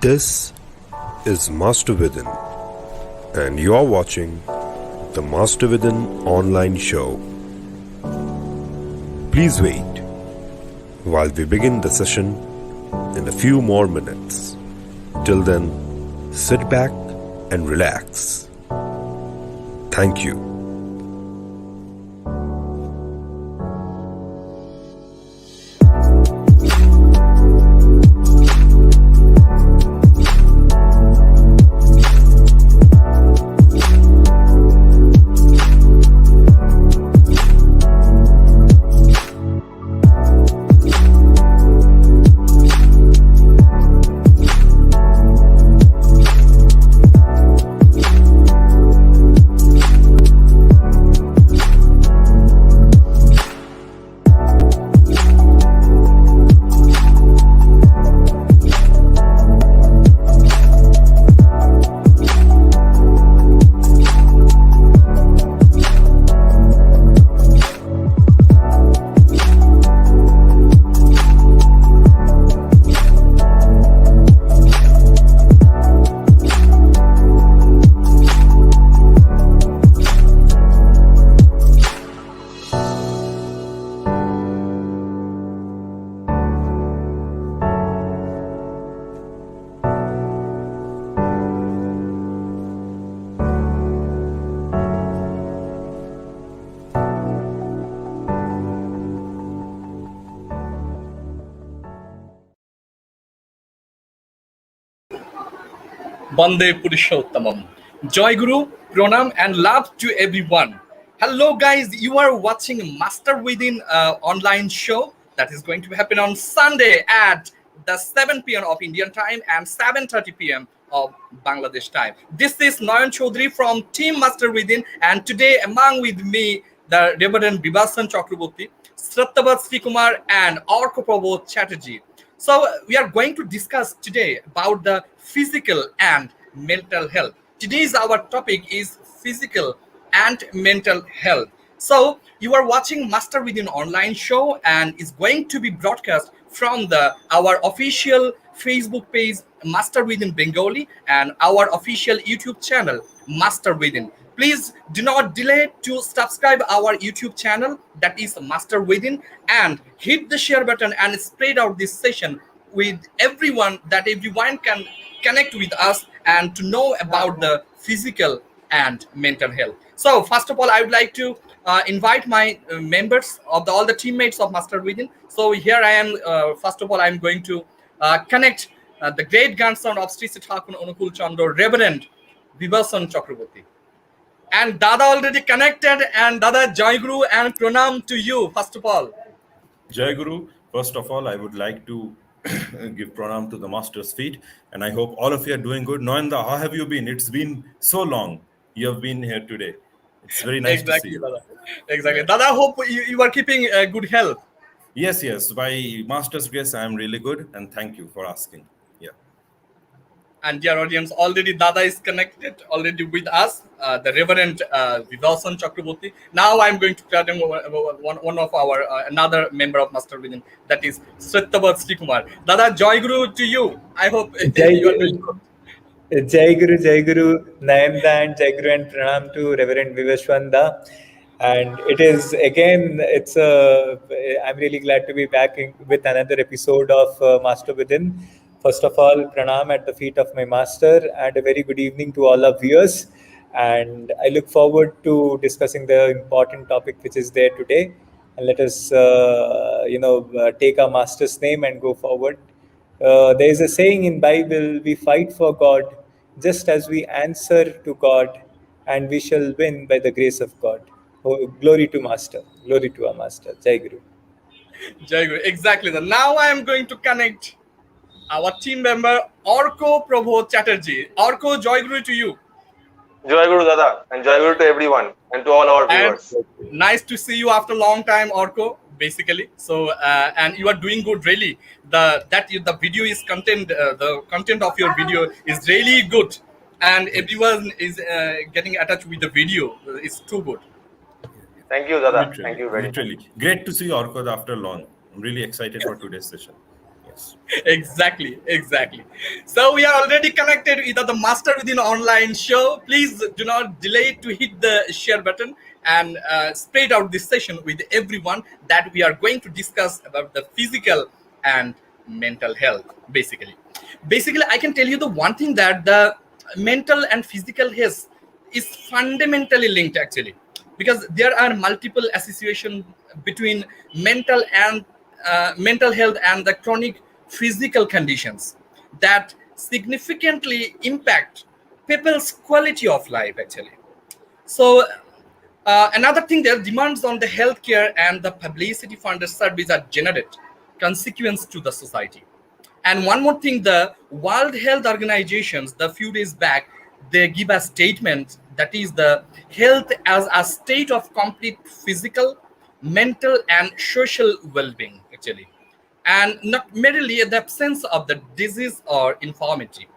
This is Master Within, and you are watching the Master Within online show. Please wait while we begin the session in a few more minutes. Till then, sit back and relax. Thank you. Bande Purushottamam. Joy Guru, Pranam, and love to everyone. Hello, guys. You are watching Master Within online show that is going to happen on Sunday at the 7 p.m. of Indian time and 7:30 p.m. of Bangladesh time. This is Nayan Chaudhary from Team Master Within, and today among with me the Reverend Bibasan Chakraborty, Srattabhat Srikumar, and Orko Chatterjee. So we are going to discuss today about the physical and mental health. Today's our topic is physical and mental health. So you are watching Master Within online show and is going to be broadcast from our official Facebook page Master Within Bengali and our official YouTube channel Master Within. Please do not delay to subscribe our YouTube channel that is Master Within and hit the share button and spread out this session with everyone that everyone can connect with us and to know about the physical and mental health. So first of all, I would like to invite my members of all the teammates of Master Within. So here I am. First of all, I'm going to connect the great grandson of Sri Thakun Anukul Chandra, Reverend Bibasan Chakraborty. And Dada already connected, and Dada Jai Guru and Pranam to you, first of all. Jai Guru, first of all, I would like to give pranam to the master's feet, and I hope all of you are doing good. Noenda, how have you been? It's been so long. You have been here today. It's very nice to see you. Dada. Exactly. Dada, I hope you are keeping good health. Yes. By master's grace, I am really good, and thank you for asking. Yeah. And dear audience, already Dada is connected already with us, the Reverend Bibasan Chakraborty. Now I'm going to tell him one of our another member of Master Within, that is Srattabhat Srikumar. Dada, Joy Guru to you. I hope you are doing good. Jai Guru, Nayanda and Jai Guru and Pranam to Reverend Vivashwanda. And I'm really glad to be back with another episode of Master Within. First of all, Pranam at the feet of my master and a very good evening to all our viewers. And I look forward to discussing the important topic which is there today. And let us, take our master's name and go forward. There is a saying in Bible, we fight for God just as we answer to God, and we shall win by the grace of God. Oh, glory to Master. Glory to our Master. Jai Guru. Jai Guru. Exactly. Now I am going to connect our team member Orko Chatterjee. Orko, Joy Guru to you. Joy Guru Dada and Joy Guru to everyone and to all our viewers. And nice to see you after a long time, Orko. Basically, so and you are doing good. Really, the video is content. The content of your video is really good, and everyone is getting attached with the video. It's too good. Thank you, Dada. Literally, Thank you very much. Great to see you, Orko, after long. I'm really excited for today's session. Yes. lives. Exactly. So we are already connected with the Master Within online show. Please do not delay to hit the share button and spread out this session with everyone that we are going to discuss about the physical and mental health. Basically, I can tell you the one thing that the mental and physical health is fundamentally linked actually, because there are multiple associations between mental health and the chronic physical conditions that significantly impact people's quality of life actually. So another thing that demands on the healthcare and the publicity funded service are generate consequence to the society. And one more thing, the World Health Organizations, the few days back, they give a statement that is the health as a state of complete physical, mental, and social well-being actually, and not merely the absence of the disease or infirmity.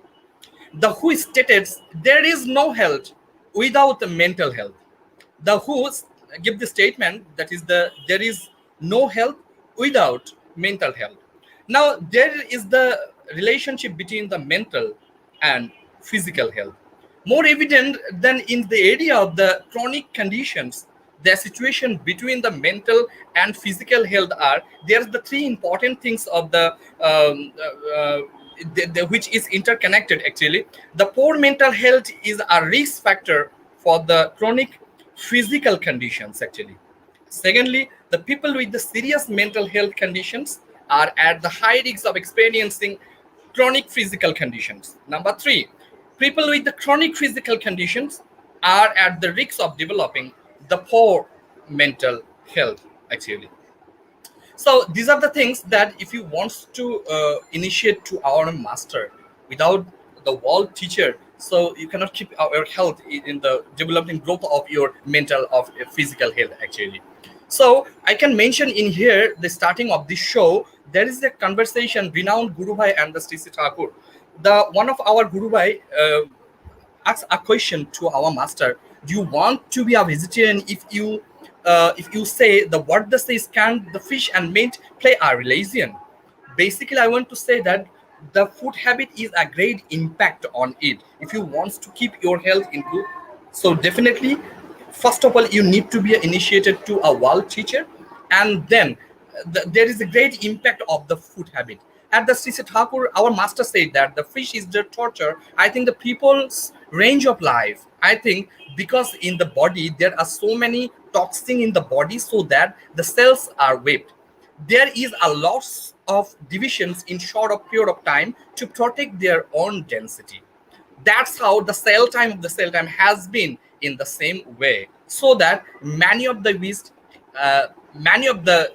The WHO stated there is no health without the mental health. The WHO give the statement that is there is no health without mental health. Now there is the relationship between the mental and physical health more evident than in the area of the chronic conditions. The situation between the mental and physical health are there's the three important things of which is interconnected actually. The poor mental health is a risk factor for the chronic physical conditions actually. Secondly, the people with the serious mental health conditions are at the high risk of experiencing chronic physical conditions. Number three, people with the chronic physical conditions are at the risk of developing the poor mental health actually. So these are the things that if you want to initiate to our master without the world teacher, so you cannot keep your health in the developing growth of your mental of physical health actually. So I can mention in here the starting of this show, there is a conversation renowned Guru Bhai and the Sri Sri Thakur. The one of our Guru Bhai asked a question to our master: do you want to be a vegetarian if you say the what the says can the fish and meat play a religion? Basically, I want to say that the food habit is a great impact on it. If you want to keep your health in good, so definitely, first of all, you need to be initiated to a world teacher, and then there is a great impact of the food habit. At the Sri Sri Thakur, our master said that the fish is the torture. I think the people's range of life, I think because in the body there are so many toxins in the body, so that the cells are whipped. There is a loss of divisions in short of period of time to protect their own density. That's how the cell time has been in the same way, so that many of the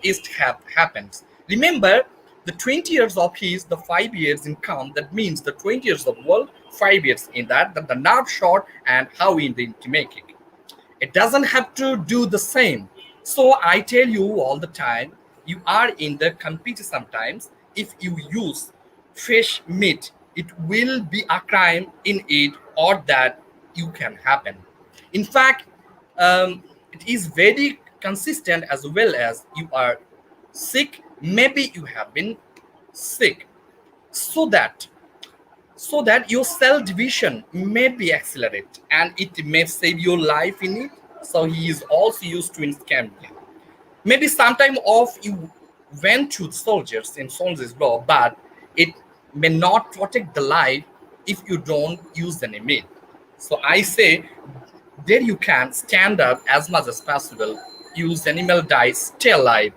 east have happens. Remember, the 20 years of his, the 5 years in count, that means the 20 years of world, 5 years in that the nerve short and how we need to make it. It doesn't have to do the same. So I tell you all the time, you are in the compete sometimes. If you use fish meat, it will be a crime in it, or that you can happen. In fact, it is very consistent as well as you are sick. Maybe you have been sick, so that your cell division may be accelerated and it may save your life in it. So he is also used to in gambling. Maybe sometime off you went to soldiers in soldiers law, but it may not protect the life if you don't use any meat. So I say there you can stand up as much as possible, use animal diet, stay alive,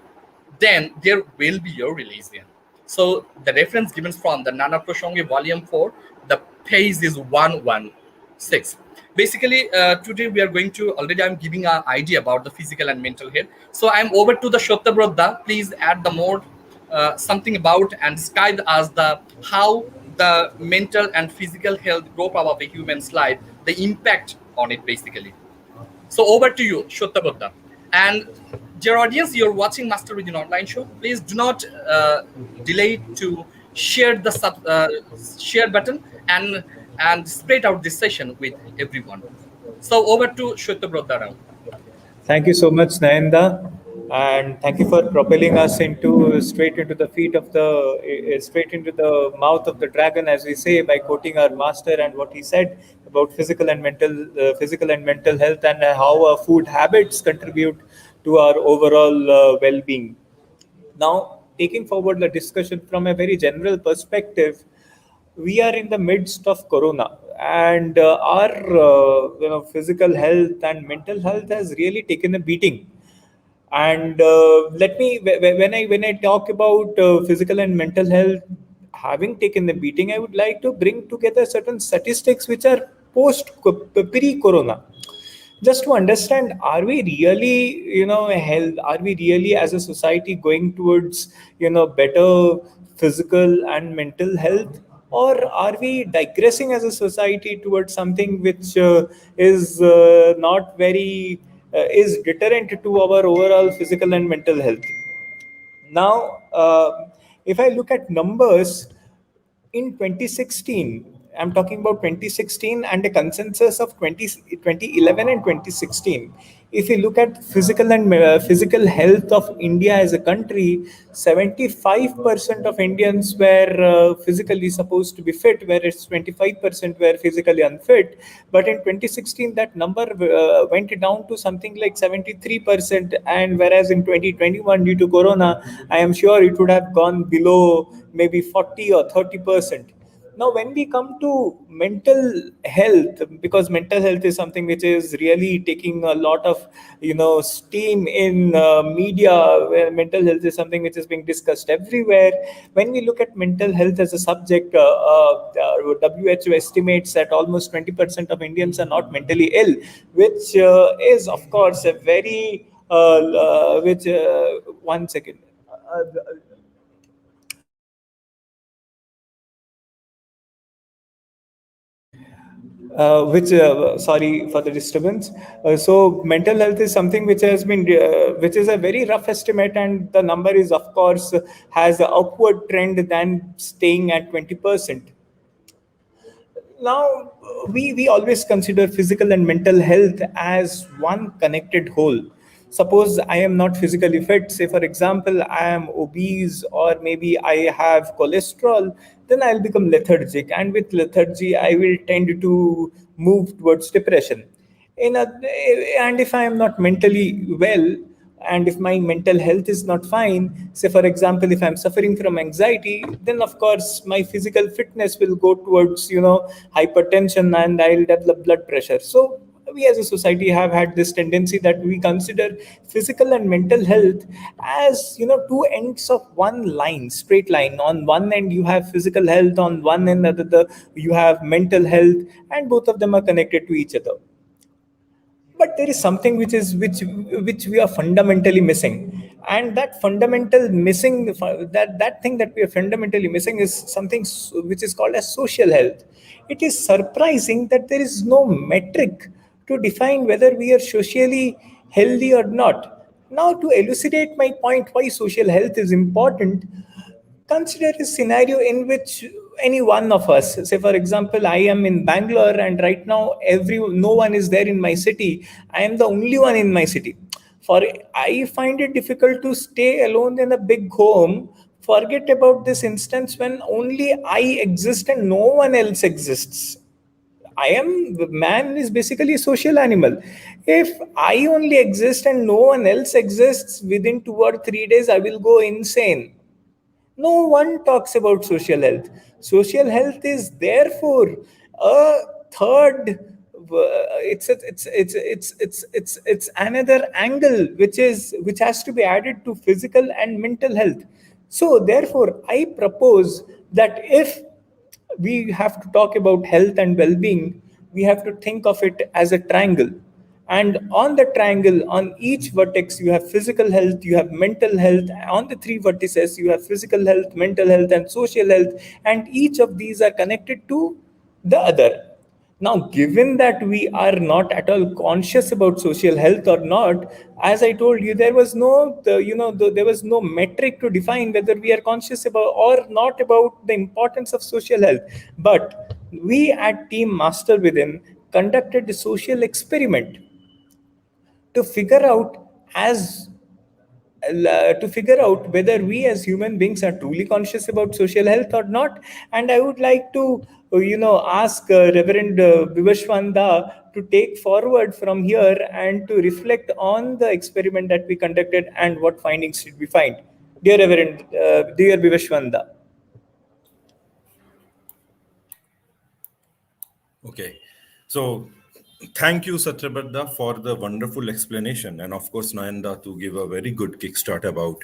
then there will be your religion. So the reference given from the Nana Prashangi volume 4, the page is 116. Basically, today we are going to, already I'm giving an idea about the physical and mental health. So I'm over to the Shotta Brodda. Please add the more something about and describe as the how the mental and physical health grow up of a human's life, the impact on it basically. So over to you, Shotta Brodda. And dear audience, you're watching Master Within online show. Please do not delay to share the share button and spread out this session with everyone. So over to Shotta Brodda now. Thank you so much, Nayanda. And thank you for propelling us into straight into the feet of the straight into the mouth of the dragon, as we say, by quoting our master and what he said about physical and mental health, and how our food habits contribute to our overall well-being. Now, taking forward the discussion from a very general perspective, we are in the midst of corona, and our physical health and mental health has really taken a beating. And let me when I talk about physical and mental health having taken the beating, I would like to bring together certain statistics which are post pre corona, just to understand, are we really health, are we really as a society going towards better physical and mental health, or are we digressing as a society towards something which is not very is deterrent to our overall physical and mental health? Now, if I look at numbers in 2016, I'm talking about 2016 and a consensus of 2011 and 2016. If you look at physical health of India as a country, 75% of Indians were physically supposed to be fit, whereas 25% were physically unfit. But in 2016, that number went down to something like 73%, and whereas in 2021, due to Corona, I am sure it would have gone below maybe 40 or 30%. Now, when we come to mental health, because mental health is something which is really taking a lot of steam in media, where mental health is something which is being discussed everywhere. When we look at mental health as a subject, WHO estimates that almost 20% of Indians are not mentally ill, which is of course a very which one second. Which sorry for the disturbance. So mental health is something which has been which is a very rough estimate, and the number is of course has an upward trend than staying at 20%. Now, we always consider physical and mental health as one connected whole. Suppose I am not physically fit, say for example I am obese, or maybe I have cholesterol, then I'll become lethargic, and with lethargy I will tend to move towards depression. And if I am not mentally well, and if my mental health is not fine, say for example if I'm suffering from anxiety, then of course my physical fitness will go towards hypertension, and I'll develop blood pressure. So we as a society have had this tendency that we consider physical and mental health as two ends of one line, straight line. On one end you have physical health, on one end you have mental health, and both of them are connected to each other. But there is something which we are fundamentally missing, and that fundamental missing that thing that we are fundamentally missing is something which is called as social health. It is surprising that there is no metric to define whether we are socially healthy or not. Now, to elucidate my point why social health is important, consider a scenario in which any one of us, say for example I am in Bangalore, and right now no one is there in my city, I am the only one in my city. For I find it difficult to stay alone in a big home. Forget about this instance when only I exist and no one else exists. Man is basically a social animal. If I only exist and no one else exists, within 2 or 3 days I will go insane. No one talks about social health. Social health is therefore a third. It's another angle which has to be added to physical and mental health. So therefore, I propose that if we have to talk about health and well-being, we have to think of it as a triangle. And on the triangle, on each vertex, you have physical health, you have mental health. On the three vertices, you have physical health, mental health, and social health. And each of these are connected to the other. Now, given that we are not at all conscious about social health or not, as I told you, there was there was no metric to define whether we are conscious about or not about the importance of social health. But we at Team Master Within conducted a social experiment to figure out, as to figure out whether we as human beings are truly conscious about social health or not. And I would like to, ask Reverend Vivashwanda to take forward from here and to reflect on the experiment that we conducted and what findings did we find. Dear Vivashwanda. Okay. So thank you, Satyabradha, for the wonderful explanation. And of course, Nayanda, to give a very good kickstart about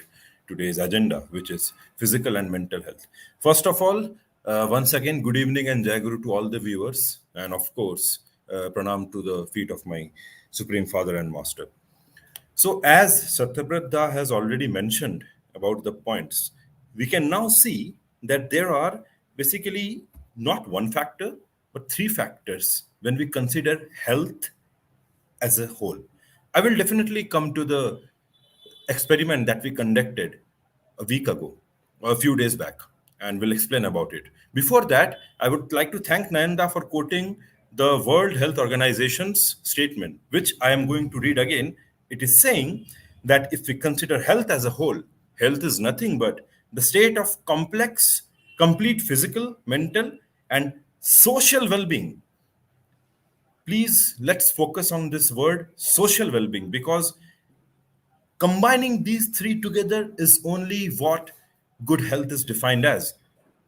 today's agenda, which is physical and mental health. First of all, once again, good evening and Jai Guru to all the viewers. And of course, pranam to the feet of my Supreme Father and Master. So, as Satyabradha has already mentioned about the points, we can now see that there are basically not one factor, but three factors when we consider health as a whole. I will definitely come to the experiment that we conducted a week ago, or a few days back, and we'll explain about it. Before that, I would like to thank Nayanda for quoting the World Health Organization's statement, which I am going to read again. It is saying that if we consider health as a whole, health is nothing but the state of complex, complete physical, mental, and social well being. Please, let's focus on this word social well being, because combining these three together is only what good health is defined as.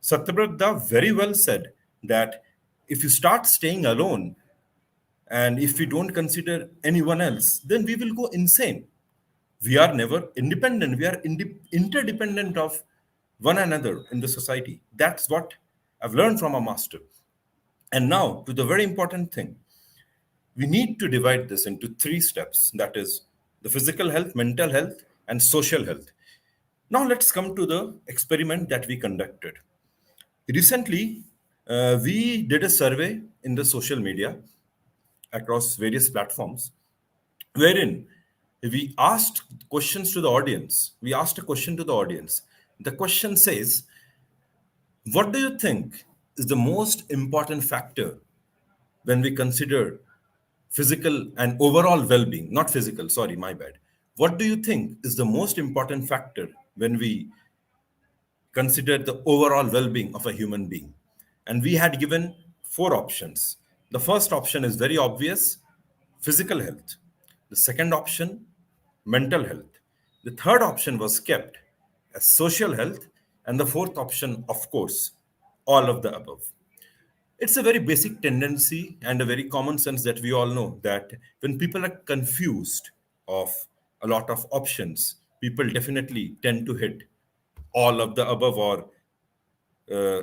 Satyabradha very well said that if you start staying alone and if we don't consider anyone else, then we will go insane. We are never independent. We are interdependent of one another in the society. That's what I've learned from a master. And now to the very important thing. We need to divide this into three steps, that is, the physical health, mental health, and social health. Now, let's come to the experiment that we conducted. Recently, we did a survey in the social media across various platforms, wherein we asked questions to the audience. We asked a question to the audience. The question says, what do you think is the most important factor when we consider physical and overall well-being? Not physical, sorry, my bad. What do you think is the most important factor when we consider the overall well-being of a human being? And we had given four options. The first option is very obvious: physical health. The second option, mental health. The third option was kept as social health. And the fourth option, of course, all of the above. It's a very basic tendency and a very common sense that we all know that when people are confused of a lot of options, people definitely tend to hit all of the above or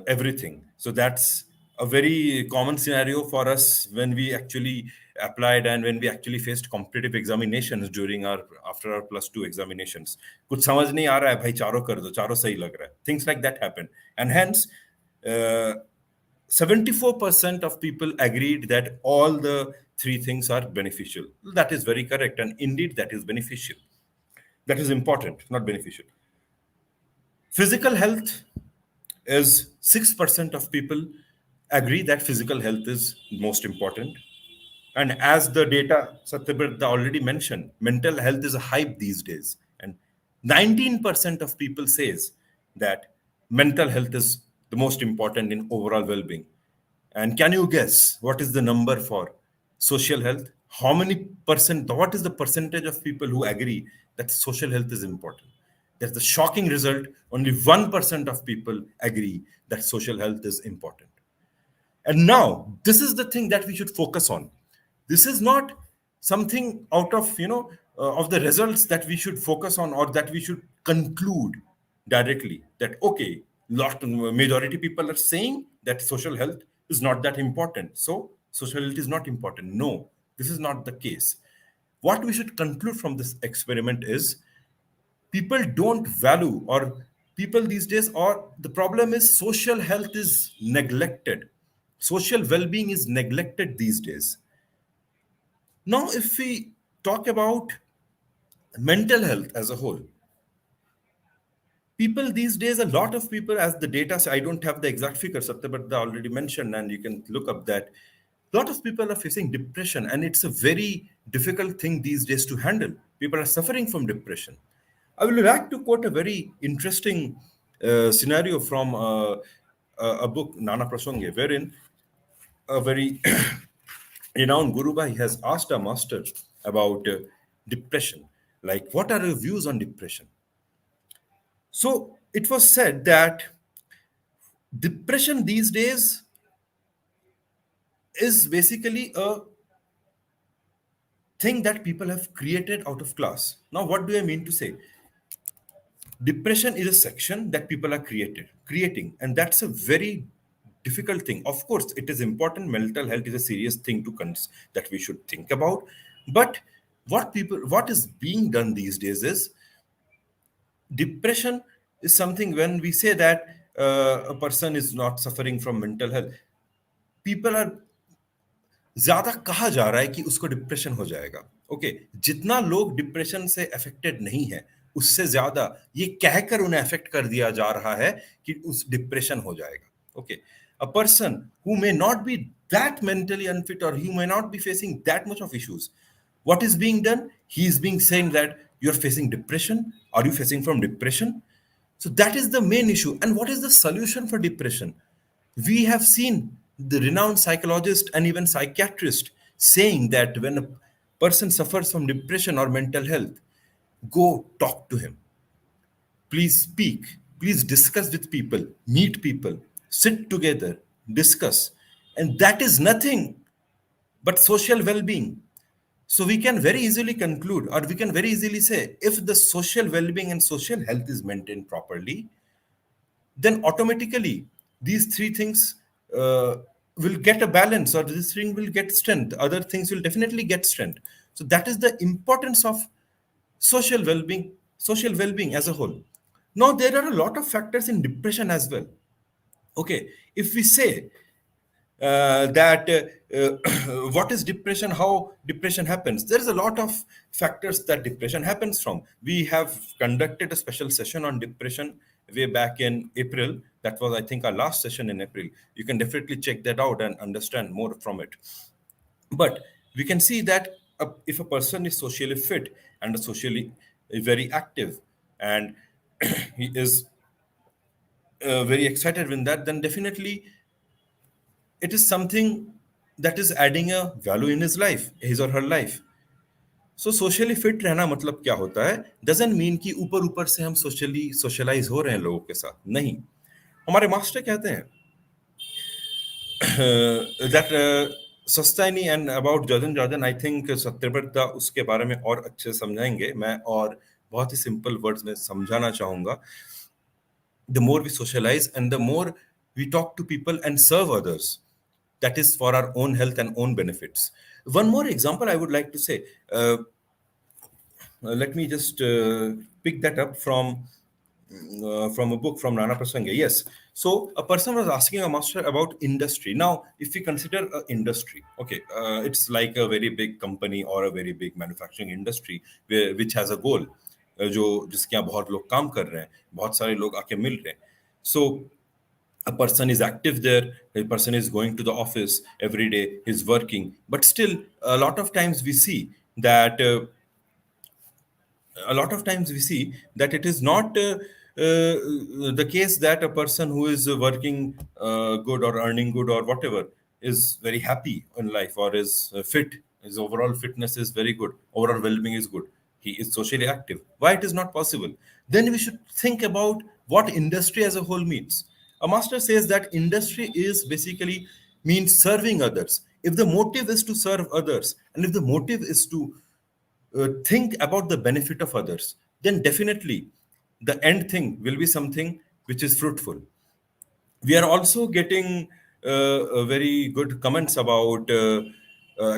everything. So that's a very common scenario for us when we actually applied and when we actually faced competitive examinations during our after our +2 examinations. कुछ समझ नहीं आ रहा है भाई, चारों कर दो, चारों सही लग रहा है. Things like that happen, and hence 74% of people agreed that all the three things are beneficial. That is very correct, and indeed that is beneficial. That is important, not beneficial. Physical health is 6% of people agree that physical health is most important. And as the data Satyabradha already mentioned, mental health is a hype these days. And 19% of people says that mental health is the most important in overall well-being. And can you guess what is the number for social health? How many percent, what is the percentage of people who agree that social health is important? That's the shocking result. Only 1% of people agree that social health is important. And now, this is the thing that we should focus on. This is not something out of, of the results that we should focus on or that we should conclude directly that, okay, majority people are saying that social health is not that important. So social health is not important. No, this is not the case. What we should conclude from this experiment is people don't value, or people these days, or the problem is social health is neglected. Social well-being is neglected these days. Now, if we talk about mental health as a whole, people these days, a lot of people, as the data, I don't have the exact figure, Satyabradha already mentioned, and you can look up that. A lot of people are facing depression, and it's a very difficult thing these days to handle. People are suffering from depression. I would like to quote a very interesting scenario from a book, Nana Prashange, wherein a very renowned Guru Bhai has asked a master about depression. Like, what are your views on depression? So it was said that depression these days is basically a thing that people have created out of class. Now, what do I mean to say? Depression is a section that people are creating, and that's a very difficult thing. Of course, it is important. Mental health is a serious thing that we should think about. But what is being done these days is depression is something when we say that a person is not suffering from mental health, people are ज्यादा कहा जा रहा है कि उसको depression हो जाएगा. Okay, जितना लोग डिप्रेशन से अफेक्टेड नहीं है उससे ज्यादा ये कहकर उन्हें अफेक्ट कर दिया जा रहा है कि उस डिप्रेशन हो जाएगा. Okay, a person who may not be that mentally unfit or he may not be facing that much of issues, what is being done? He is being saying that you're facing depression. Are you facing from depression? So that is the main issue. And what is the solution for depression? We have seen the renowned psychologist and even psychiatrist saying that when a person suffers from depression or mental health, go talk to him. Please speak. Please discuss with people, meet people, sit together, discuss. And that is nothing but social well-being. So we can very easily conclude, or we can very easily say, if the social well-being and social health is maintained properly, then automatically these three things will get a balance, or this thing will get strength. Other things will definitely get strength. So that is the importance of social well-being as a whole. Now there are a lot of factors in depression as well. Okay, if we say that what is depression, how depression happens, there is a lot of factors that depression happens from. We have conducted a special session on depression way back in April. That was, I think, our last session in April. You can definitely check that out and understand more from it. But we can see that if a person is socially fit and socially very active, and he is very excited with that, then definitely it is something that is adding a value in his or her life. So socially fit रहना मतलब क्या होता है? Doesn't mean कि ऊपर ऊपर से हम सोशलाइज हो रहे हैं लोगों के साथ. नहीं, हमारे मास्टर कहते हैं दैट सस्ताइनी and about Jordan I think Satyavrat उसके बारे में और अच्छे समझाएंगे. मैं और बहुत ही सिंपल वर्ड्स में समझाना चाहूंगा. The more we socialize and the more we talk to people and serve others, that is for our own health and own benefits. One more example I would like to say, let me just pick that up from a book from Nana Prashange. Yes, so a person was asking a master about industry. Now, if we consider industry, okay, it's like a very big company or a very big manufacturing industry which has a goal. जिसके यहाँ बहुत लोग काम कर रहे हैं, बहुत सारे लोग आके मिल रहे हैं. So a person is active there, a person is going to the office every day, is working, but still a lot of times we see that it is not the case that a person who is working good or earning good or whatever is very happy in life or is fit. His overall fitness is very good, overall well-being is good. He is socially active. Why it is not possible? Then we should think about what industry as a whole means. A master says that industry is basically means serving others. If the motive is to serve others, and if the motive is to think about the benefit of others, then definitely the end thing will be something which is fruitful. We are also getting very good comments about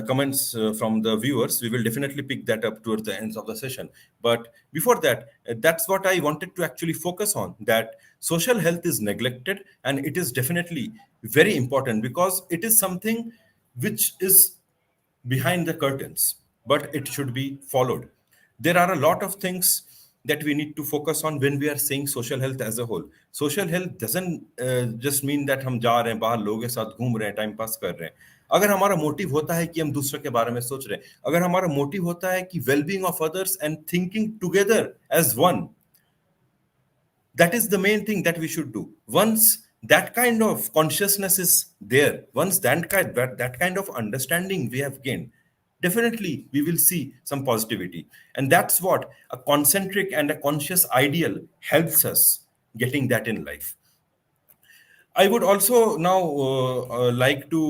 comments from the viewers. We will definitely pick that up towards the ends of the session. But before that, that's what I wanted to actually focus on, that social health is neglected, and it is definitely very important because it is something which is behind the curtains, but it should be followed. There are a lot of things that we need to focus on when we are saying social health as a whole. Social health doesn't just mean that हम जा रहे हैं बाहर लोगों के साथ घूम रहे हैं, टाइम पास कर रहे हैं. अगर हमारा मोटिव होता है कि हम दूसरे के बारे में सोच रहे हैं, अगर हमारा मोटिव होता है कि wellbeing of others and thinking together as one, that is the main thing that we should do. Once that kind of consciousness is there, once that kind of understanding we have gained, definitely we will see some positivity. And that's what a concentric and a conscious ideal helps us getting that in life. I would also now like to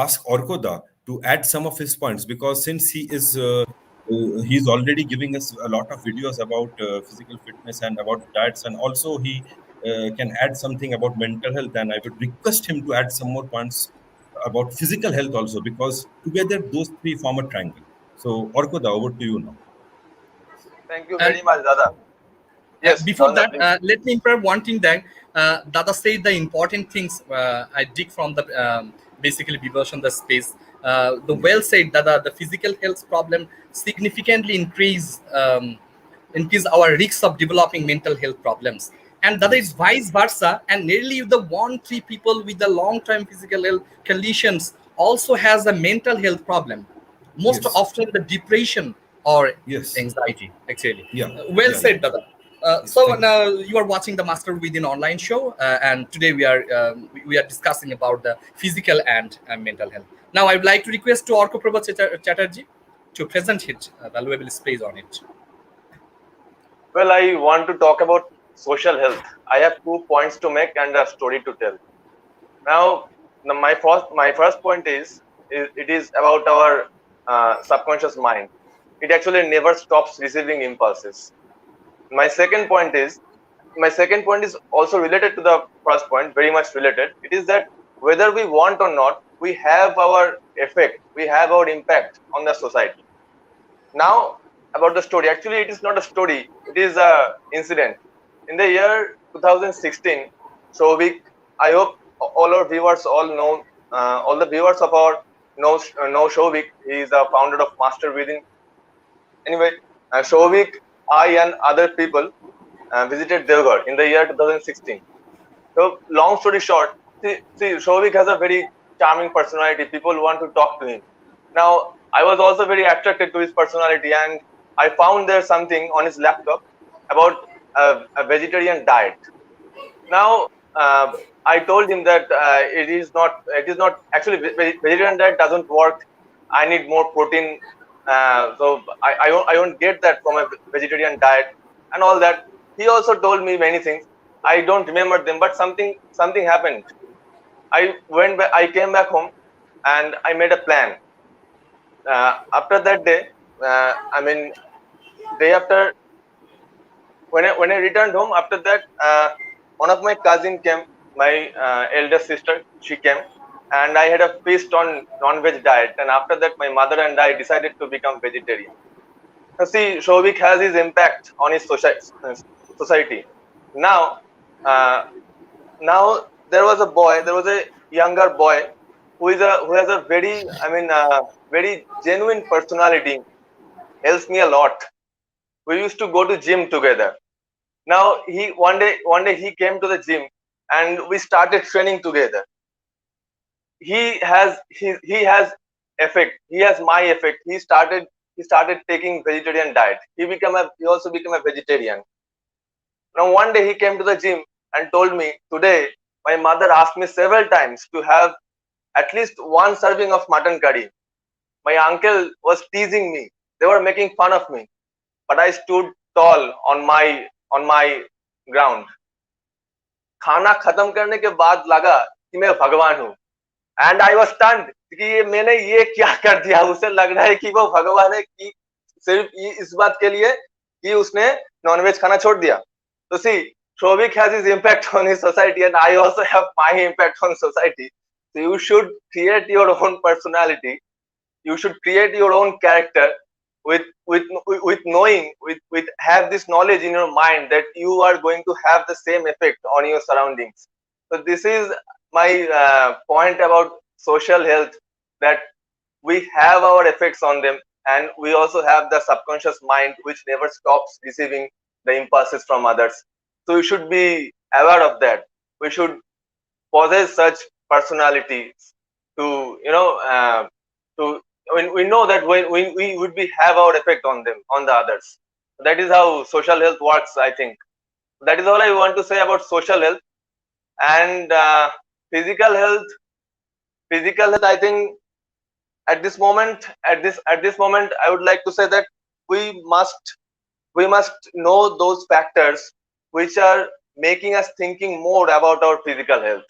ask Orkoda to add some of his points, because since he's already giving us a lot of videos about physical fitness and about diets, and also he can add something about mental health. And I would request him to add some more points about physical health also, because together those three form a triangle. So Orkoda, over to you now. Thank you And very much, Dada. Yes, before Nanda, that, please. let me improve one thing that Dada said the important things I dig from the basically Vivash on the space. The well said Dada, the physical health problem significantly increase our risks of developing mental health problems. And that is vice versa. And nearly the 1-3 people with the long-term physical health conditions also has a mental health problem. Most Yes. often the depression or Yes. anxiety, actually. Yeah. Well Yeah, said, yeah. Dada. Yes, So thank you. now you are watching the Master Within online show, and today we are discussing about the physical and mental health. Now I would like to request to Orko Prabha Chatterjee to present his valuable space on it. Well, I want to talk about social health. I have 2 points to make and a story to tell. Now, my first point is it is about our subconscious mind. It actually never stops receiving impulses. My second point is also related to the first point, very much related. It is that whether we want or not, we have our effect, we have our impact on the society. Now, about the story. Actually, it is not a story. It is a incident. In the year 2016, Shovik, I hope all our viewers all know, all the viewers of our know Shovik. He is the founder of Master Within. Anyway, Shovik, I and other people visited Devgarh in the year 2016. So, long story short, see, Shovik has a very charming personality. People want to talk to him. Now, I was also very attracted to his personality, and I found there something on his laptop about a vegetarian diet. Now, I told him that it is not actually vegetarian diet doesn't work. I need more protein, so I won't get that from a vegetarian diet and all that. He also told me many things. I don't remember them, but something happened. I came back home and I made a plan. After that day, day after, when I returned home, after that, one of my cousin came, my elder sister, she came, and I had a feast on non-veg diet. And after that, my mother and I decided to become vegetarian. Now, see, Shovik has his impact on his society. Now, now there was a younger boy who has a very, very genuine personality. Helps me a lot. We used to go to gym together. Now one day he came to the gym and we started training together. He has effect. He has my effect. He started taking vegetarian diet. He also became a vegetarian. Now one day he came to the gym and told me, today my mother asked me several times to have at least one serving of mutton curry. My uncle was teasing me. They were making fun of me, but I stood tall on my ground. खाना खत्म करने के बाद लगा कि मैं भगवान हूँ, and I was stunned कि मैंने ये क्या कर दिया. उसे लग रहा है कि वो भगवान है कि सिर्फ इस बात के लिए कि उसने नॉनवेज खाना छोड़ दिया. तो see, Shovik has his impact on his society, and I also have my impact on society. So you should create your own personality. You should create your own character with knowing, with have this knowledge in your mind that you are going to have the same effect on your surroundings. So this is my point about social health, that we have our effects on them, and we also have the subconscious mind which never stops receiving the impulses from others. So we should be aware of that. We should possess such personalities to to when we know that when we would be have our effect on them, on the others. That is how social health works, I think. That is all I want to say about social health. And physical health. Physical health, I think, at this moment, at this moment, I would like to say that we must we must know those factors which are making us thinking more about our physical health.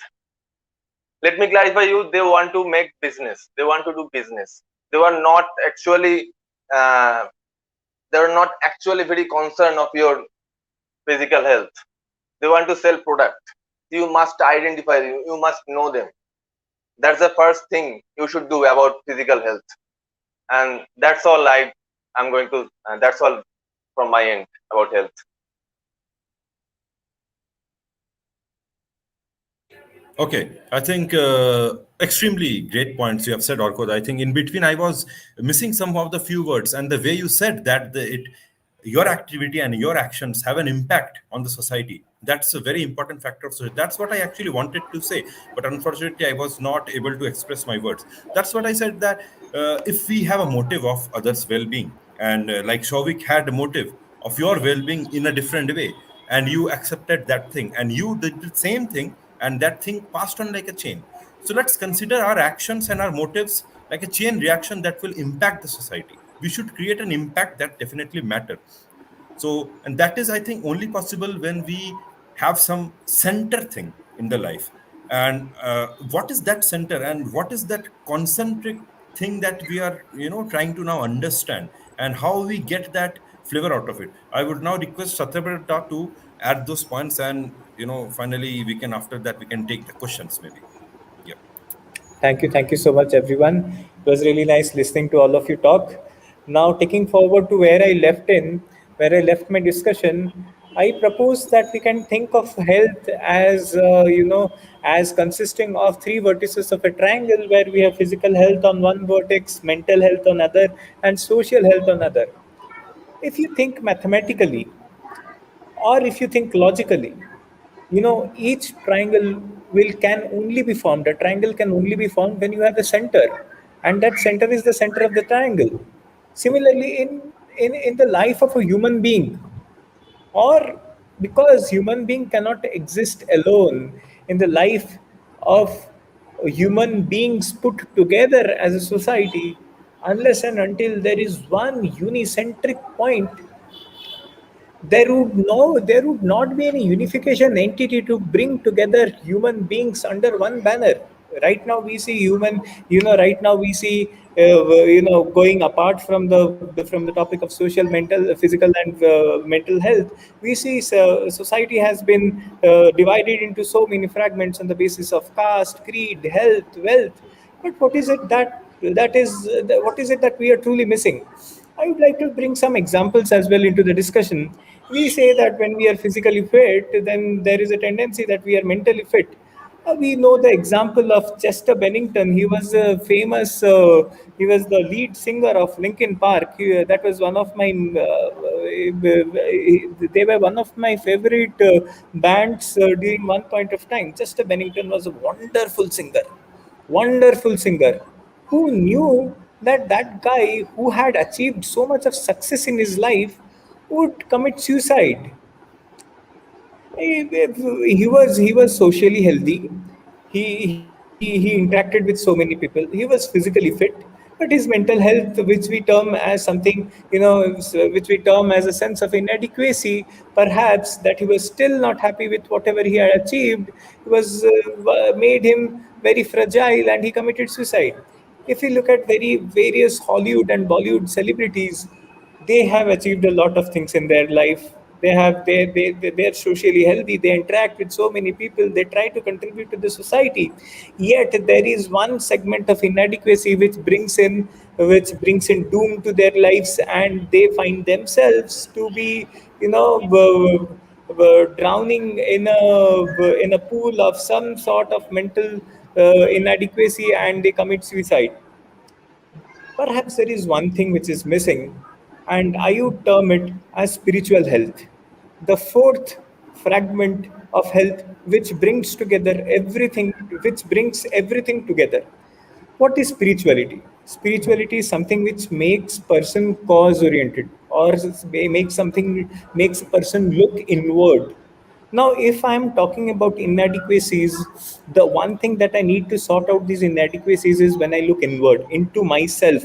Let me clarify you. They want to make business, they want to do business. They were not actually uh, they are not actually very concerned of your physical health. They want to sell product. You must identify them, you must know them. That's the first thing you should do about physical health. And that's all I'm going to that's all from my end about health. Okay, I think extremely great points you have said, Orkod. I think in between I was missing some of the few words, and the way you said that your activity and your actions have an impact on the society. That's a very important factor. So that's what I actually wanted to say, but unfortunately I was not able to express my words. That's what I said, that if we have a motive of others' well-being, and like Shovik had a motive of your well-being in a different way, and you accepted that thing, and you did the same thing, and that thing passed on like a chain. So let's consider our actions and our motives like a chain reaction that will impact the society. We should create an impact that definitely matter. So, and that is, I think, only possible when we have some center thing in the life. And what is that center, and what is that concentric thing that we are, trying to now understand, and how we get that flavor out of it? I would now request Satyabrata to add those points, and finally we can, after that we can take the questions maybe. Yeah. Thank you so much, everyone. It was really nice listening to all of you talk. Now, taking forward to where I left my discussion, I propose that we can think of health as, as consisting of three vertices of a triangle, where we have physical health on one vertex, mental health on other, and social health on other. If you think mathematically, or if you think logically, each triangle will can only be formed a triangle can only be formed when you have a center, and that center is the center of the triangle. Similarly, in the life of a human being, or because human being cannot exist alone in the life of human beings put together as a society, unless and until there is one unicentric point, there would not be any unification entity to bring together human beings under one banner. Right now we see right now we see going apart from the topic of social, mental, physical, and mental health. We see society has been divided into so many fragments on the basis of caste, creed, health, wealth. But what is it that we are truly missing? I would like to bring some examples as well into the discussion. We say that when we are physically fit, then there is a tendency that we are mentally fit. We know the example of Chester Bennington. He was a famous. He was the lead singer of Linkin Park. That was one of my. They were one of my favorite bands during one point of time. Chester Bennington was a wonderful singer. Who knew that that guy who had achieved so much of success in his life would commit suicide? He was socially healthy. He interacted with so many people. He was physically fit, but his mental health, which we term as something, which we term as a sense of inadequacy, perhaps, that he was still not happy with whatever he had achieved, was made him very fragile, and he committed suicide. If we look at very various Hollywood and Bollywood celebrities, they have achieved a lot of things in their life. They're socially healthy, they interact with so many people, they try to contribute to the society. Yet there is one segment of inadequacy which brings in doom to their lives, and they find themselves to be, drowning in a pool of some sort of mental inadequacy, and they commit suicide. Perhaps there is one thing which is missing, and I would term it as spiritual health. The fourth fragment of health, which brings everything together. What is spirituality? Spirituality is something which makes person cause oriented, or makes a person look inward. Now, if I'm talking about inadequacies, the one thing that I need to sort out these inadequacies is when I look inward into myself.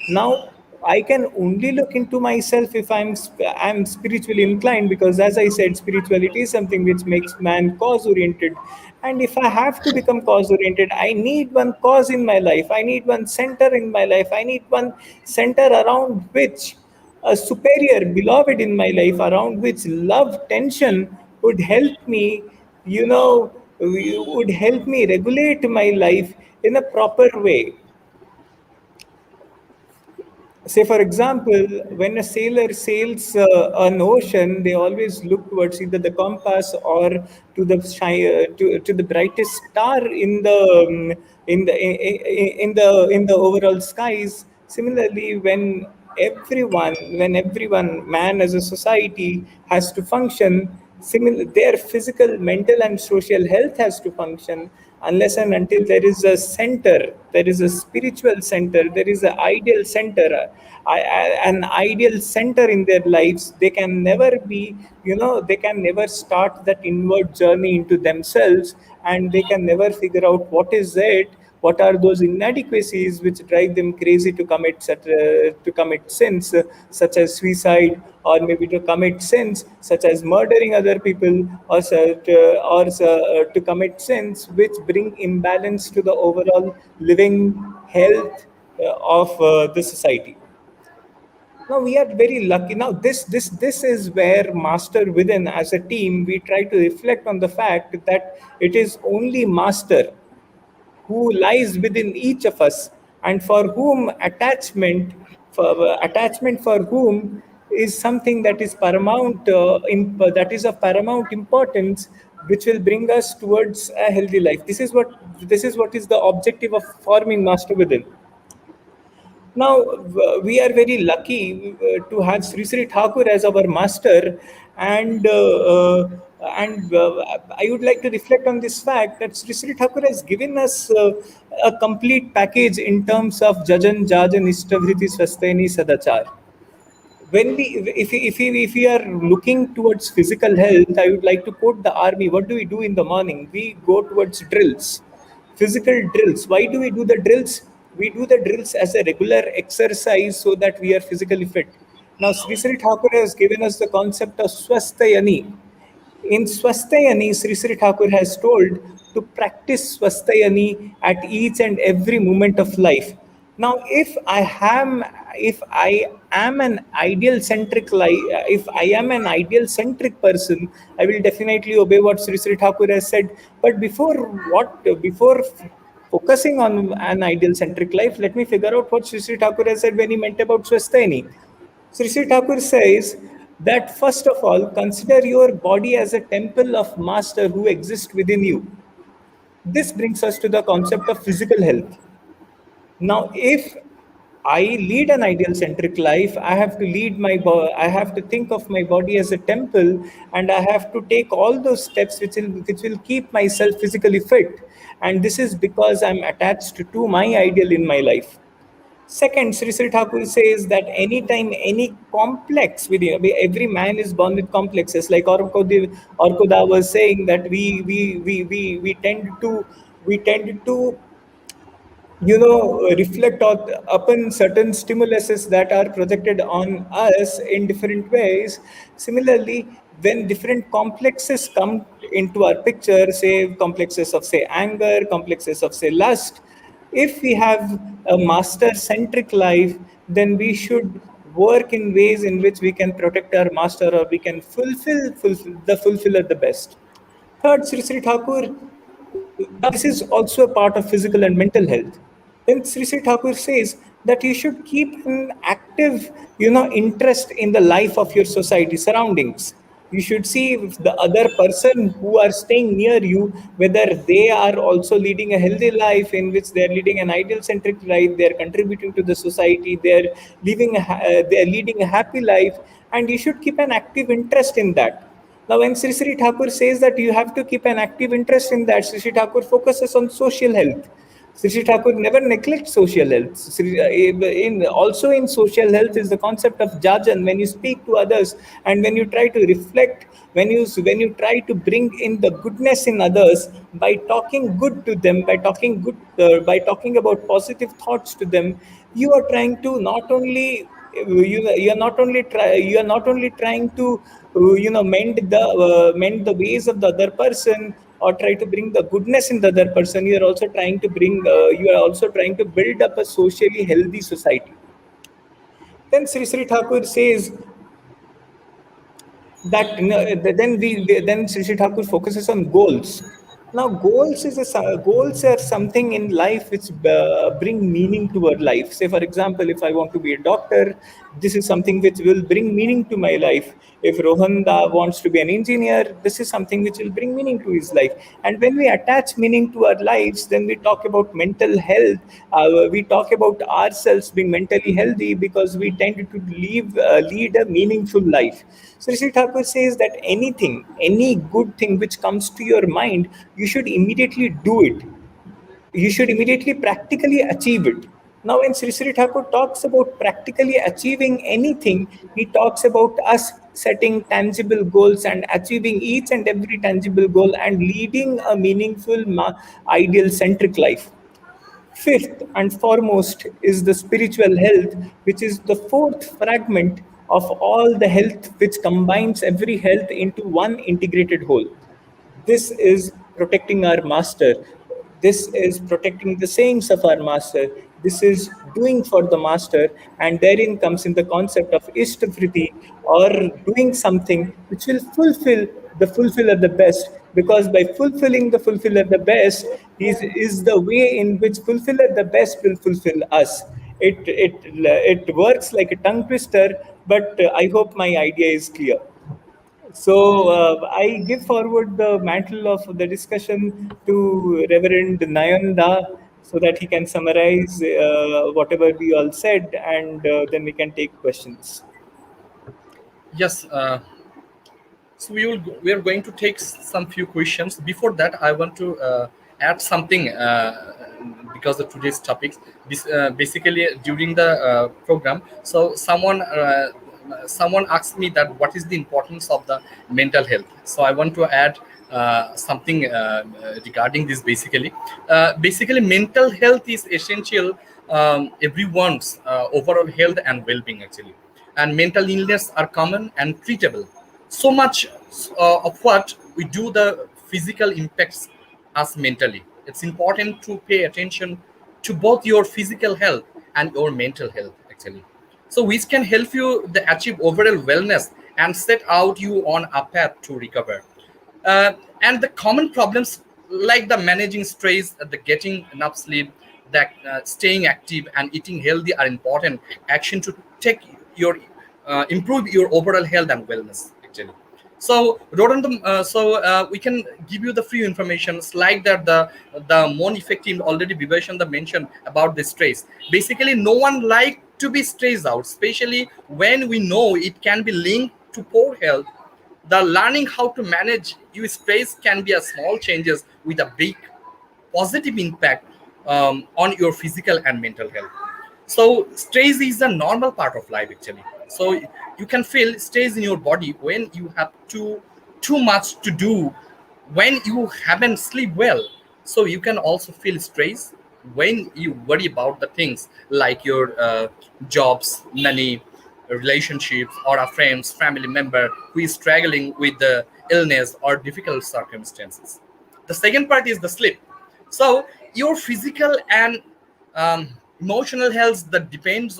Now, I can only look into myself if I'm spiritually inclined, because as I said, spirituality is something which makes man cause oriented. And if I have to become cause oriented, I need one cause in my life, I need one center in my life, I need one center around which a superior beloved in my life, around which love tension would help me, would help me regulate my life in a proper way. Say, for example, when a sailor sails an ocean, they always look towards either the compass or to the brightest star in the overall skies. Similarly, when everyone, man as a society, has to function, their physical, mental, and social health has to function. Unless and until there is a center, there is a spiritual center, there is an ideal center, an ideal center in their lives, they can never be, they can never start that inward journey into themselves, and they can never figure out what are those inadequacies which drive them crazy to commit sins, such as suicide, or maybe to commit sins such as murdering other people, or to commit sins which bring imbalance to the overall living health of the society. Now we are very lucky. Now this is where Master Within, as a team, we try to reflect on the fact that it is only Master who lies within each of us, and for whom attachment for whom is something that is that is of paramount importance, which will bring us towards a healthy life. This is what is the objective of forming Master Within. Now, we are very lucky to have Sri Sri Thakur as our master, and I would like to reflect on this fact that Sri Sri Thakur has given us a complete package in terms of Jajan Jajan Ishtavriti Swasteni Sadachar. When if we are looking towards physical health, I would like to quote the army. What do we do in the morning? We go towards drills, physical drills. Why do we do the drills? We do the drills as a regular exercise so that we are physically fit. Now, Sri Sri Thakur has given us the concept of Swasthayani. In Swasthayani, Sri Sri Thakur has told to practice Swasthayani at each and every moment of life. Now, if I am an ideal centric if I am an ideal centric person, I will definitely obey what Sri Sri Thakur has said. But before focusing on an ideal centric life, let me figure out what Sri Sri Thakur has said when he meant about Swasthayani. Sri Sri Thakur says that first of all, consider your body as a temple of Master who exists within you. This brings us to the concept of physical health. Now, if I lead an ideal centric life, I have to think of my body as a temple, and I have to take all those steps which will keep myself physically fit. And this is because I'm attached to my ideal in my life. Second, Sri Sri Thakur says that anytime any complex within, every man is born with complexes. Like Orkoda was saying that we tend to reflect upon certain stimuluses that are projected on us in different ways. Similarly, when different complexes come into our picture, say complexes of say anger, complexes of say lust, if we have a master centric life, then we should work in ways in which we can protect our master, or we can fulfill the best. Third, Sri Sri Thakur, this is also a part of physical and mental health. Then Sri Sri Thakur says that you should keep an active, interest in the life of your society surroundings. You should see if the other person who are staying near you, whether they are also leading a healthy life in which they are leading an ideal centric life, they are contributing to the society, they are leading a happy life, and you should keep an active interest in that. Now, when Sri Sri Thakur says that you have to keep an active interest in that, Sri Sri Thakur focuses on social health. Sri Thakur never neglects social health. Also in social health is the concept of jajan. When you speak to others and when you try to reflect, when you try to bring in the goodness in others by talking good to them, by talking about positive thoughts to them, you are trying to not only you are not only trying to mend the ways of the other person or try to bring the goodness in the other person. You are also trying to build up a socially healthy society. Then Sri Thakur says that then Sri Thakur focuses on goals. Now, goals are something in life which bring meaning to our life. Say, for example, if I want to be a doctor, this is something which will bring meaning to my life. If Rohan wants to be an engineer, this is something which will bring meaning to his life. And when we attach meaning to our lives, then we talk about mental health. We talk about ourselves being mentally healthy because we tend to lead a meaningful life. So Sri Thakur says that any good thing which comes to your mind, you should immediately do it. You should immediately practically achieve it. Now, when Sri Thakur talks about practically achieving anything, he talks about us setting tangible goals and achieving each and every tangible goal and leading a meaningful, ideal centric life. Fifth and foremost is the spiritual health, which is the fourth fragment of all the health, which combines every health into one integrated whole. This is protecting our master. This is protecting the sayings of our master. This is doing for the master, and therein comes in the concept of Ishtavriti, or doing something which will fulfill the fulfiller the best. Because by fulfilling the fulfiller the best is the way in which fulfiller the best will fulfill us. It works like a tongue twister, but I hope my idea is clear. So I give forward the mantle of the discussion to Reverend Nayanda so that he can summarize whatever we all said, and then we can take questions. Yes. So we are going to take some few questions. Before that, I want to add something because of today's topics. Basically, during the program, so someone asked me that what is the importance of the mental health. So I want to add something regarding this. Basically, mental health is essential everyone's overall health and well-being actually, and mental illness are common and treatable. So much of what we do the physical impacts us mentally. It's important to pay attention to both your physical health and your mental health actually, so which can help you achieve overall wellness and set out you on a path to recover. And the common problems like the managing stress, the getting enough sleep, that staying active and eating healthy are important action to take your improve your overall health and wellness actually. So Rodent, we can give you the free informations like that. The more effective already Vibration the mentioned about the stress. Basically, no one like to be stressed out, especially when we know it can be linked to poor health. The learning how to manage your stress can be a small changes with a big positive impact on your physical and mental health. So stress is a normal part of life actually. So you can feel stress in your body when you have too much to do, when you haven't sleep well. So you can also feel stress when you worry about the things like your jobs, money, relationships, or a friend's family member who is struggling with the illness or difficult circumstances. The second part is the sleep. So your physical and emotional health that depends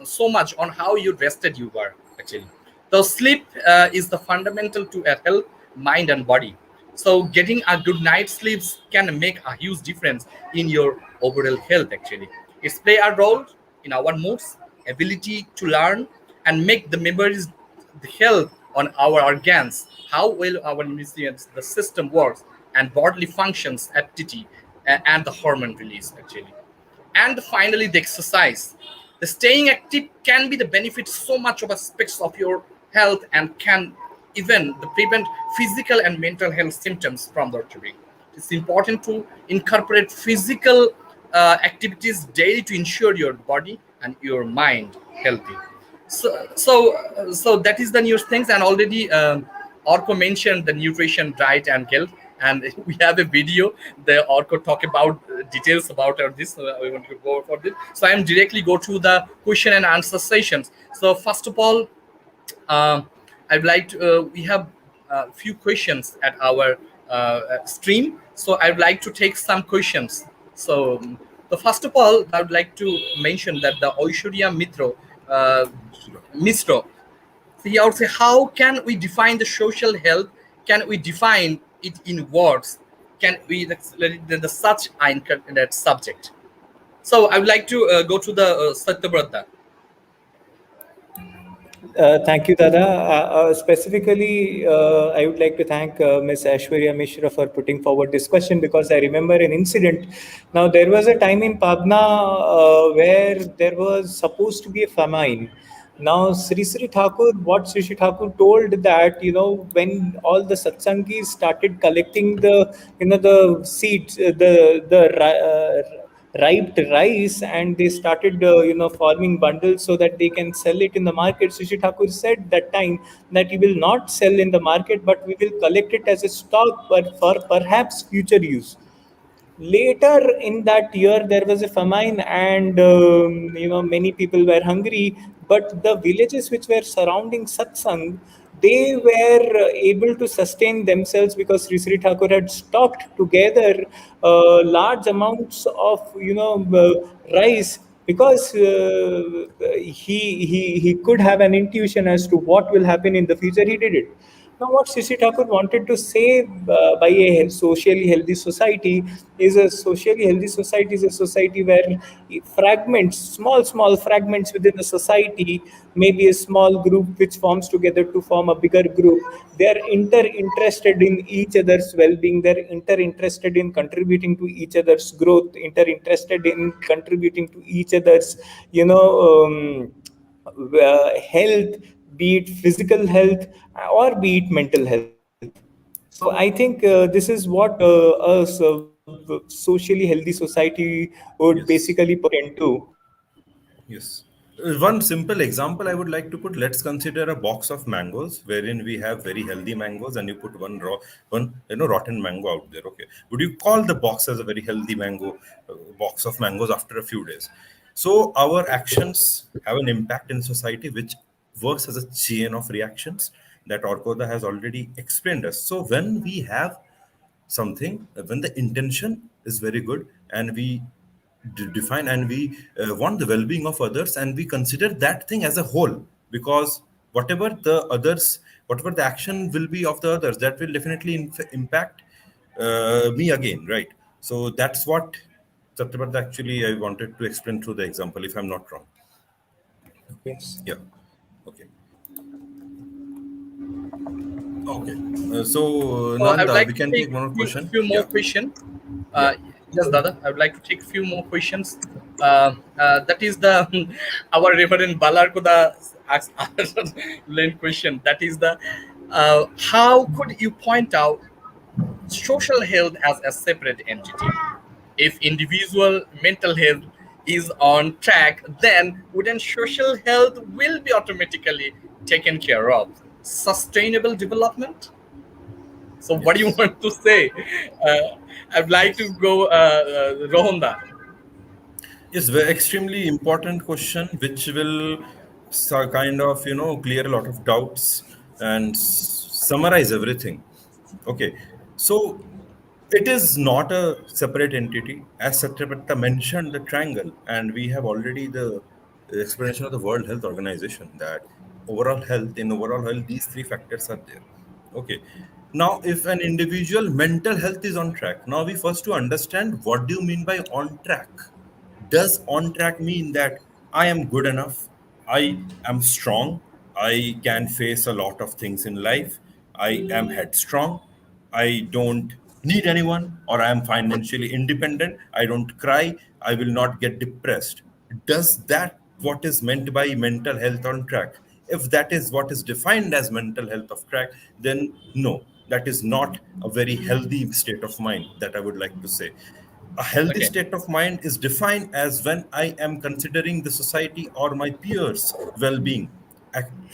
so much on how you rested you were actually. So sleep is the fundamental to a health, mind and body. So getting a good night's sleeps can make a huge difference in your overall health actually. It's play a role in our moods, ability to learn and make the memories, the health on our organs, how well our the system works, and bodily functions, aptitude, and the hormone release actually. And finally, the exercise. The staying active can be the benefit so much of aspects of your health and can even prevent physical and mental health symptoms from the occurring. it's important to incorporate physical activities daily to ensure your body and your mind healthy. So that is the new things. And already Orko mentioned the nutrition, diet, and health. And we have a video. The Orko talk about details about this. We want to go for this. So I am directly go to the question and answer sessions. So first of all, I'd like to. We have a few questions at our stream. So I'd like to take some questions. So the first of all, I would like to mention that the Oishwarya Mistro. So he also say, how can we define the social health? Can we define it in words? Can we the such in that subject? So I would like to go to the Satyabrata. Thank you, Dada. Specifically, I would like to thank Ms. Aishwarya Mishra for putting forward this question, because I remember an incident. Now, there was a time in Pabna where there was supposed to be a famine. Now, Sri Sri Thakur, what Sri Sri Thakur told that, when all the satsangis started collecting the seeds, ripe rice, and they started forming bundles so that they can sell it in the market. Sri Thakur said that time that we will not sell in the market, but we will collect it as a stock for perhaps future use. Later in that year, there was a famine, and many people were hungry. But the villages which were surrounding satsang, they were able to sustain themselves, because Sri Sri Thakur had stocked together large amounts of rice, because he could have an intuition as to what will happen in the future. He did it. Now, what Sri Thakur wanted to say by a socially healthy society is a society where fragments, small fragments within the society, maybe a small group which forms together to form a bigger group. They are inter-interested in each other's well-being. They're inter-interested in contributing to each other's growth, inter-interested in contributing to each other's, health, be it physical health or be it mental health. So I think this is what socially healthy society would Yes. basically put into. Yes. One simple example I would like to put, let's consider a box of mangoes wherein we have very healthy mangoes, and you put one rotten mango out there. Okay. Would you call the box as a very healthy mango box of mangoes after a few days? So our actions have an impact in society which works as a chain of reactions that Orkoda has already explained us. So when we have something, when the intention is very good and we define and we want the well-being of others, and we consider that thing as a whole, because whatever the action will be of the others, that will definitely impact me again, right? So that's what Satyabrata actually I wanted to explain through the example, if I'm not wrong. Yes. Yeah. Okay. Okay. So So I would Nanda, like we to can take take one more question. few more Yeah. questions. Yeah. Yes, Dada. I would like to take a few more questions. That is the our Reverend Balarkoda asked lane question. That is the how could you point out social health as a separate entity? If individual mental health is on track, then wouldn't social health will be automatically taken care of? Sustainable development. So what do you Yes. want to say? I'd like to go Rohonda. Yes, very extremely important question, which will kind of clear a lot of doubts and summarize everything. Okay, so it is not a separate entity, as Satyaprata mentioned the triangle, and we have already the explanation of the World Health Organization that overall health, these three factors are there. Okay. Now, if an individual mental health is on track, now we first to understand what do you mean by on track. Does on track mean that I am good enough, I am strong, I can face a lot of things in life, I am headstrong, I don't need anyone, or I am financially independent, I don't cry, I will not get depressed? Does that what is meant by mental health on track? If that is what is defined as mental health of track, then no. that is not a very healthy state of mind, that I would like to say. A healthy Okay. state of mind is defined as when I am considering the society or my peers' well being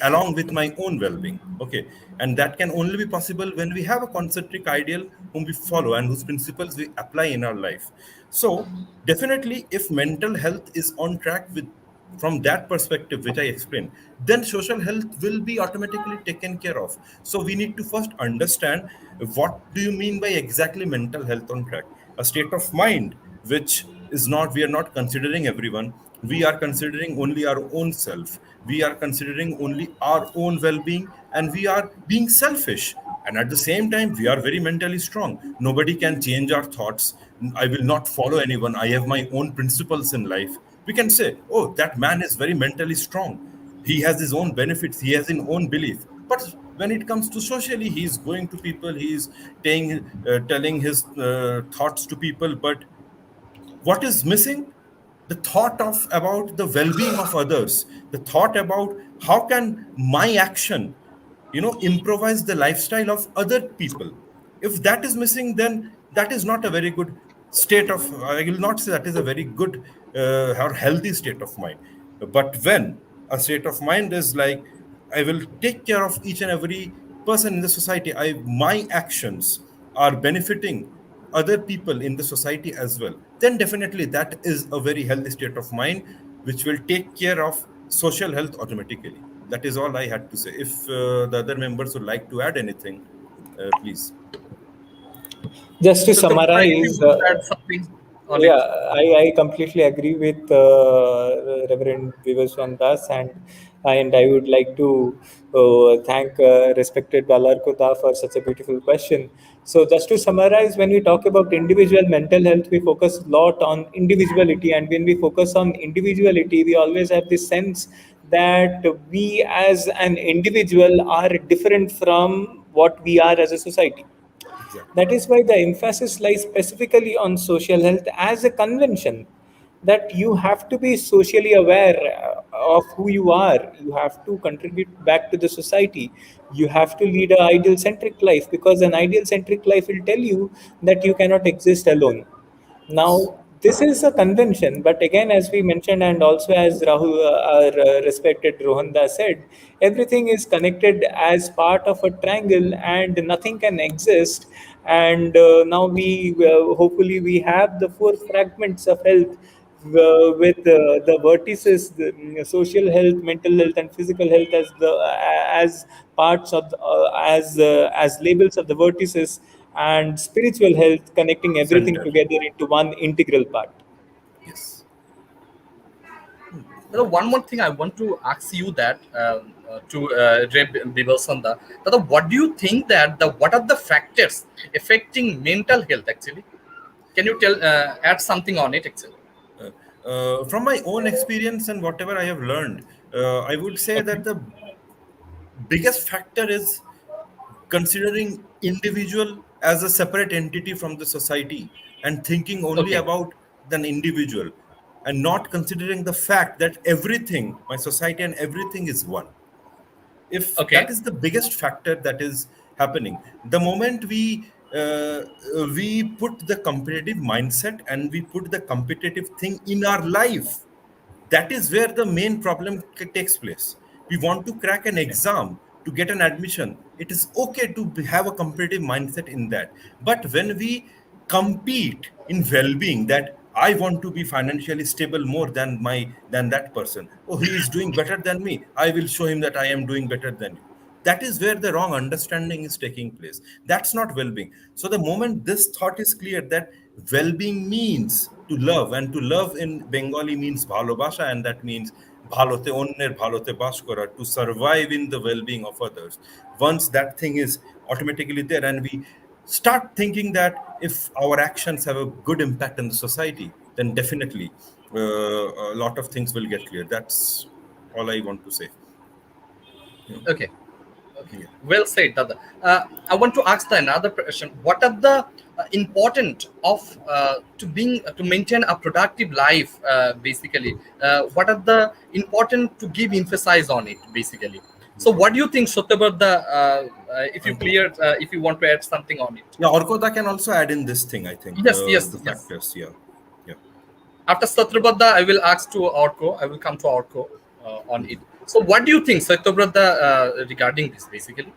along with my own well being. Okay. And that can only be possible when we have a concentric ideal whom we follow and whose principles we apply in our life. So, definitely, if mental health is on track with from that perspective which I explained, then social health will be automatically taken care of. So we need to first understand, what do you mean by exactly mental health on track? A state of mind which is not, we are not considering everyone, we are considering only our own self, we are considering only our own well-being, and we are being selfish, and at the same time we are very mentally strong. Nobody can change our thoughts. I will not follow anyone, I have my own principles in life. We can say, oh, that man is very mentally strong, he has his own benefits, he has his own belief. But when it comes to socially, he's going to people, he's telling his thoughts to people, but what is missing? The thought of about the well-being of others, the thought about how can my action, improvise the lifestyle of other people. If that is missing, then that is not a very good state of, I will not say that is a very good or healthy state of mind. But when a state of mind is like, I will take care of each and every person in the society, my actions are benefiting other people in the society as well, then definitely that is a very healthy state of mind which will take care of social health automatically. That is all I had to say. If the other members would like to add anything, please. Just to So, Chandra, if you summarize, want to add something on yeah, it. I completely agree with Reverend Vivaswan Das, and I would like to thank respected Balar Kota for such a beautiful question. So, just to summarize, when we talk about individual mental health, we focus a lot on individuality, and when we focus on individuality, we always have this sense that we as an individual are different from what we are as a society. Exactly. That is why the emphasis lies specifically on social health as a convention, that you have to be socially aware of who you are. You have to contribute back to the society. You have to lead an ideal centric life, because an ideal centric life will tell you that you cannot exist alone. Yes. Now, this is a convention, but again, as we mentioned, and also as Rahul, our respected Rohanda said, everything is connected as part of a triangle, and nothing can exist. And now we hopefully we have the four fragments of health with the vertices, the social health, mental health, and physical health as parts of as labels of the vertices, and spiritual health connecting everything Center. together into one integral part. Yes. One more thing I want to ask you that to Reb Bibelsanda, what do you think that what are the factors affecting mental health actually? Can you tell add something on it actually? From my own experience and whatever I have learned, I would say Okay. that the biggest factor is considering individual as a separate entity from the society and thinking only Okay. about an individual, and not considering the fact that everything, my society and everything, is one. If that Okay. is the biggest factor that is happening, the moment we put the competitive mindset and we put the competitive thing in our life, that is where the main problem takes place. We want to crack an Okay. exam to get an admission, it is okay to have a competitive mindset in that. But when we compete in well-being, that I want to be financially stable more than that person, oh, he is doing better than me, I will show him that I am doing better than you, that is where the wrong understanding is taking place. That's not well-being. So the moment this thought is clear that well-being means to love, and to love in Bengali means bhalobasha, and that means bhalote onner bhalote bash kora, to survive in the well-being of others. Once that thing is automatically there, and we start thinking that if our actions have a good impact in the society, then definitely a lot of things will get clear. That's all I want to say. Okay. Okay, Yeah. well said, Dada. I want to ask the another question. What are the important of to maintain a productive life? Basically, what are the important to give emphasis on it? Basically, So what do you think, Satyabradha? If you want to add something on it. Yeah, Orkoda can also add in this thing, I think, Yes, yes, the yes. factors. Yeah. Yeah. After Satyabradha, I will ask to Orko. I will come to Orko on it. So what do you think, Satyabradha, regarding this, basically?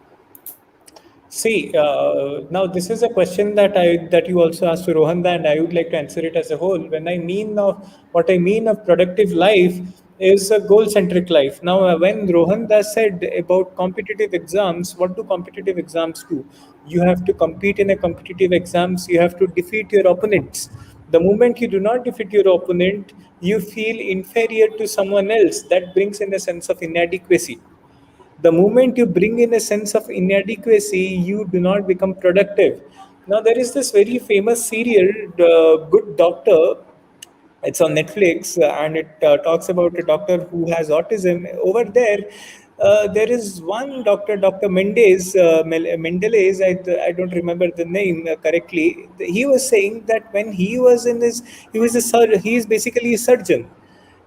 See, now this is a question that you also asked to Rohan, and I would like to answer it as a whole. When I mean of what I mean of productive life is a goal-centric life. Now, when Rohan Das said about competitive exams, what do competitive exams do? You have to compete in a competitive exams. You have to defeat your opponents. The moment you do not defeat your opponent, you feel inferior to someone else. That brings in a sense of inadequacy. The moment you bring in a sense of inadequacy, you do not become productive. Now there is this very famous serial, Good Doctor. It's on Netflix, and it talks about a doctor who has autism. Over there, there is one doctor, Dr. Mendelez. I don't remember the name correctly. He was saying that when he was in his, he is basically a surgeon.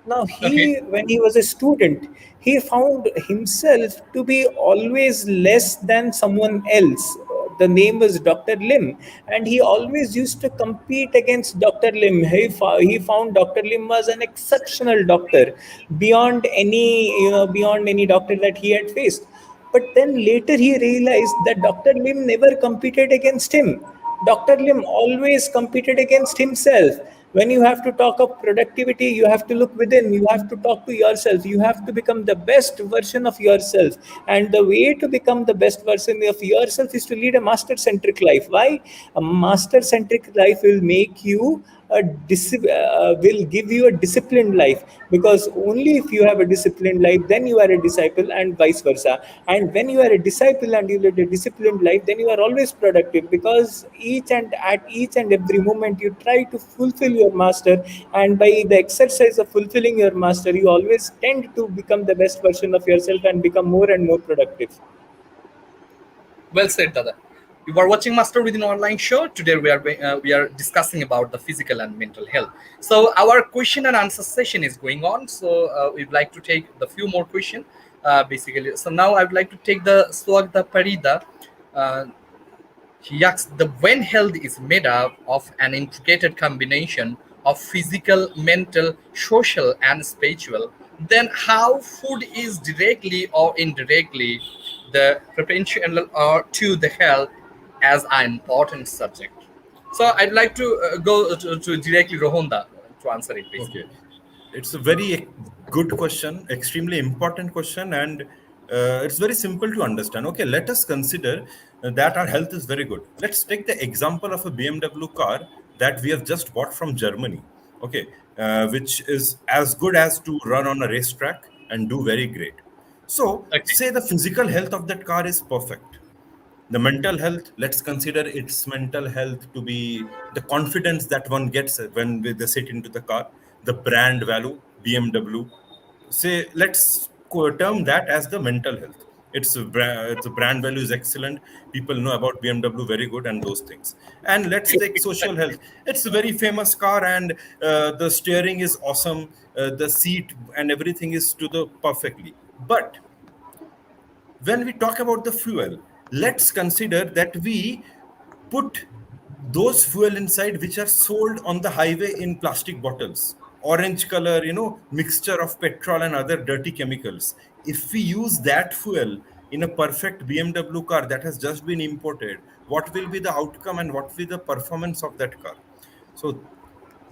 Now, Okay. when he was a student, he found himself to be always less than someone else. The name was Dr. Lim, and he always used to compete against Dr. Lim. He found Dr. Lim was an exceptional doctor, beyond any doctor that he had faced. But then later he realized that Dr. Lim never competed against him. Dr. Lim always competed against himself. When you have to talk of productivity, you have to look within, you have to talk to yourself, you have to become the best version of yourself. And the way to become the best version of yourself is to lead a master centric life. Why? A master centric life will make you will give you a disciplined life, because only if you have a disciplined life, then you are a disciple, and vice versa. And when you are a disciple and you lead a disciplined life, then you are always productive, because each and every moment you try to fulfill your master, and by the exercise of fulfilling your master, you always tend to become the best version of yourself and become more and more productive. Well said, Dada. You are watching Master Within Online show. Today we are discussing about the physical and mental health. So our question and answer session is going on. So we'd like to take the few more questions. Basically, so now I would like to take the Swagda Parida. He asks, the when health is made up of an integrated combination of physical, mental, social, and spiritual, then how food is directly or indirectly the proportional or to the health as an important subject. So I'd like to go to directly Rohonda to answer it, basically. Okay. It's a very good question, extremely important question, and it's very simple to understand. Okay, let us consider that our health is very good. Let's take the example of a BMW car that we have just bought from Germany, okay, which is as good as to run on a racetrack and do very great. So, Okay. say the physical health of that car is perfect. The mental health, let's consider its mental health to be the confidence that one gets when they sit into the car, the brand value, BMW. Say, let's term that as the mental health. Its brand value is excellent. People know about BMW very good and those things. And let's take social health. It's a very famous car, and the steering is awesome. The seat and everything is to the perfectly. But when we talk about the fuel, let's consider that we put those fuel inside which are sold on the highway in plastic bottles, orange color, mixture of petrol and other dirty chemicals. If we use that fuel in a perfect BMW car that has just been imported, what will be the outcome and what will be the performance of that car? So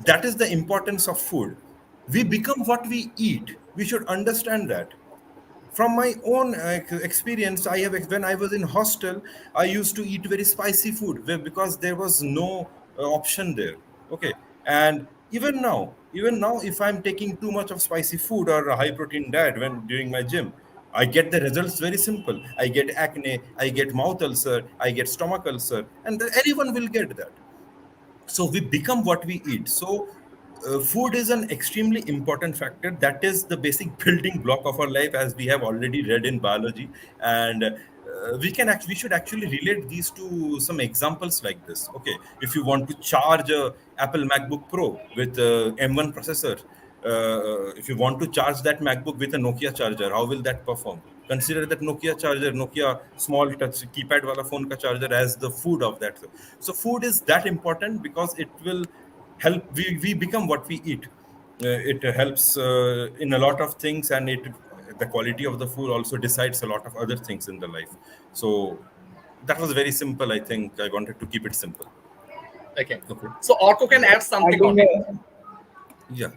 that is the importance of food. We become what we eat. We should understand that. From my own experience, when I was in hostel, I used to eat very spicy food because there was no option there. Okay. And even now if I'm taking too much of spicy food or a high protein diet when during my gym, I get the results very simple. I get acne, I get mouth ulcer, I get stomach ulcer, and anyone will get that. So we become what we eat. So food is an extremely important factor. That is the basic building block of our life, as we have already read in biology. And we should actually relate these to some examples like this. Okay, if you want to charge a Apple MacBook Pro with M1 processor, if you want to charge that MacBook with a Nokia charger, how will that perform? consider that Nokia charger, Nokia small touch keypad wala phone ka charger as the food of that. So food is that important because it will help. We become what we eat. It helps in a lot of things, and the quality of the food also decides a lot of other things in the life. So that was very simple. I think I wanted to keep it simple. Okay. Okay. So Orko can add something on it. Yeah.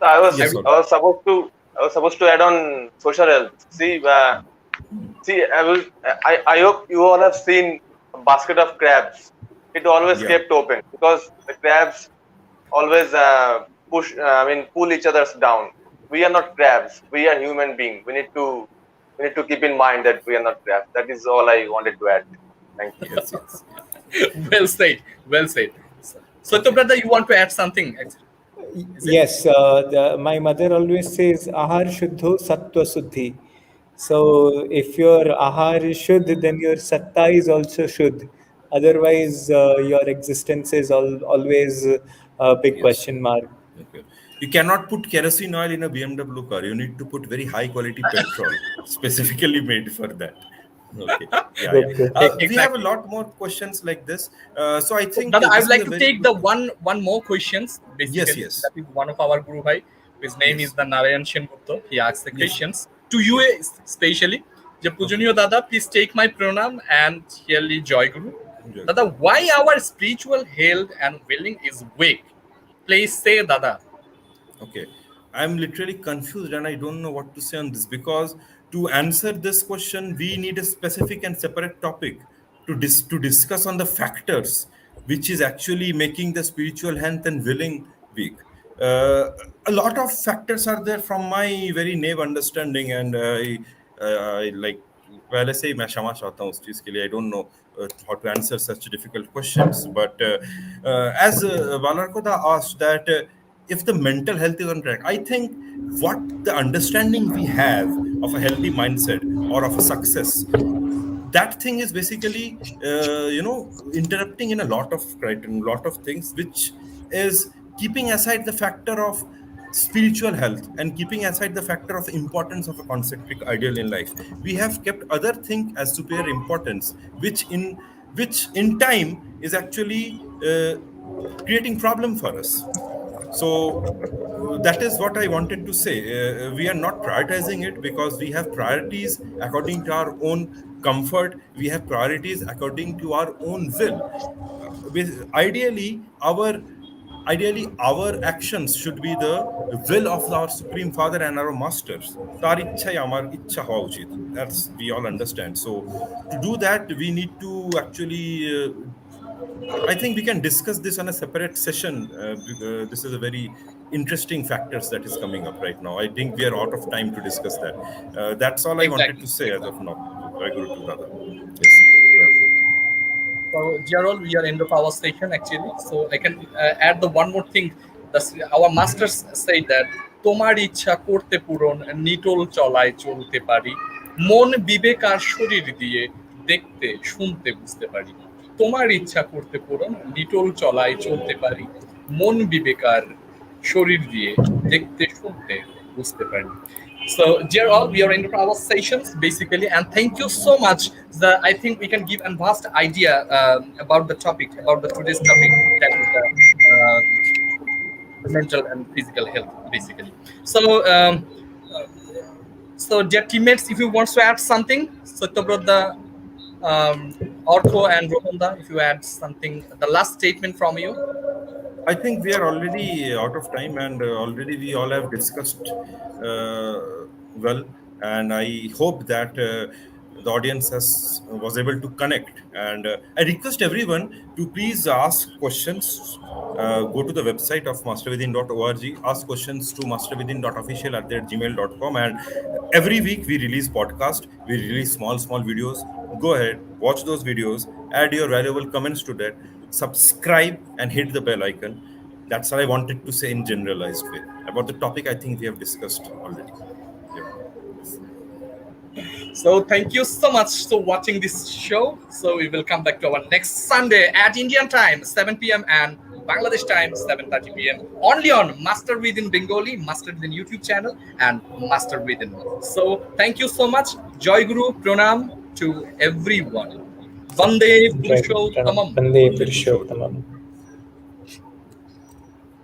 So I was Yes, I was supposed to add on social health. See, I hope you all have seen a basket of crabs. It always Yeah. kept open because the crabs always pull each other's down. We are not crabs. We are human beings. We need to keep in mind that we are not crabs. That is all I wanted to add. Thank you. Yes, yes. Well said. Well said. So, brother, you want to add something? Is it? Yes, my mother always says, Ahar Shuddho Sattva Suddhi. So if your Ahar is Shuddh, then your Satta is also Shuddh. Otherwise, your existence is always a big Yes. question mark. Okay. You cannot put kerosene oil in a BMW car. You need to put very high quality petrol, specifically made for that. Okay. Yeah. Good, good. We have a lot more questions like this. So I think Brother, I would this like is a to very take the good- one more questions. Basically, yes. that is one of our Guru Bhai. His name Yes. is the Narayan Shenbutto. He asks the Yes. questions to you especially. Je Pujaniyo Dada, please take my pranam and hearly Joy Guru. Joy. Dada, why our spiritual health and willing is weak? Please say, Dada. Okay. I'm literally confused and I don't know what to say on this because to answer this question, we need a specific and separate topic to discuss on the factors which is actually making the spiritual health and willing weak. A lot of factors are there from my very naive understanding, and I like पहले से ही मैं क्षमा चाहता हूँ उस चीज के लिए. I don't know how to answer such difficult questions, but as Valarkoda asked that if the mental health is on track, I think what the understanding we have of a healthy mindset or of a success, that thing is basically interrupting in a lot of criteria, a lot of things, which is keeping aside the factor of spiritual health and keeping aside the factor of importance of a concentric ideal in life. We have kept other things as superior importance, which in time is actually creating problem for us. So that is what I wanted to say. We are not prioritizing it because we have priorities according to our own comfort. We have priorities according to our own will. Ideally, our actions should be the will of our Supreme Father and our masters. That's we all understand. So to do that, we need to actually. I think we can discuss this on a separate session. This is a very interesting factors that is coming up right now. I think we are out of time to discuss that. That's all I wanted to say as of now. Jai Guru to Dada. Yes. Yeah. So, Gerald, we are end of our session actually. So I can add the one more thing. Our masters say that তোমার ইচ্ছা করতে পূরণ নিটোল চলায় চলতে পারি মন বিবেক আর শরীর দিয়ে দেখতে শুনতে বুঝতে পারি তোমার ইচ্ছা করতে পূরণ নিটোল চলায় চলতে পারি মন বিবেক আর শরীর দিয়ে দেখতে শুনতে বুঝতে পারি. So, dear all, we are in our sessions basically, and thank you so much. I think we can give a vast idea about the topic, about the today's topic, that is mental and physical health, basically. So, dear teammates, if you want to add something, Satyabradha, Orko and Rohanda, if you add something, the last statement from you. I think we are already out of time, and already we all have discussed well, and I hope that the audience was able to connect. And I request everyone to please ask questions. Go to the website of masterwithin.org, ask questions to masterwithin.official@gmail.com, and every week we release podcast, we release small videos. Go ahead, watch those videos, add your valuable comments to that, subscribe and hit the bell icon. That's what I wanted to say in generalized way. About the topic, I think we have discussed already. Yeah. So thank you so much for watching this show. So we will come back to our next Sunday at Indian time, 7 p.m. and Bangladesh time, 7:30 p.m. only on Master Within Bengali, Master Within YouTube channel, and Master Within. So thank you so much. Joy Guru, Pranam to everyone. Vande Right. Purushottamam. Vande Purushottamam.